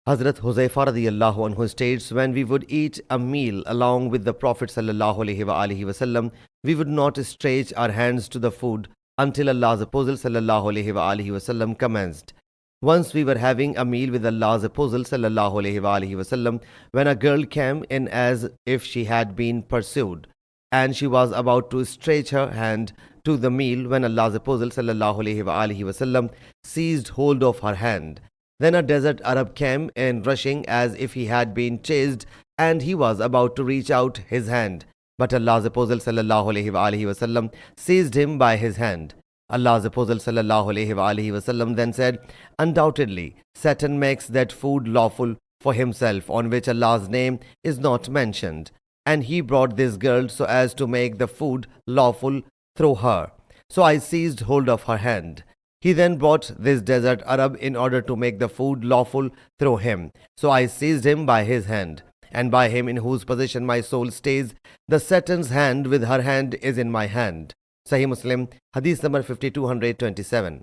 Hazrat Huzaifa radiyallahu anhu states, when we would eat a meal along with the Prophet sallallahu alaihi wasallam, we would not stretch our hands to the food until Allah's Apostle sallallahu alaihi wasallam commenced. Once we were having a meal with Allah's Apostle sallallahu alaihi wasallam when a girl came in as if she had been pursued, and she was about to stretch her hand to the meal when Allah's Apostle sallallahu alaihi wasallam seized hold of her hand. Then a desert Arab came in rushing as if he had been chased, and he was about to reach out his hand. But Allah's Apostle sallallahu alaihi wasallam seized him by his hand. Allah's Apostle sallallahu alaihi wasallam then said, undoubtedly, Satan makes that food lawful for himself on which Allah's name is not mentioned. And he brought this girl so as to make the food lawful through her. So I seized hold of her hand. He then brought this desert Arab in order to make the food lawful through him. So I seized him by his hand, and by him in whose possession my soul stays, the Satan's hand with her hand is in my hand. Sahih Muslim Hadees number 5227.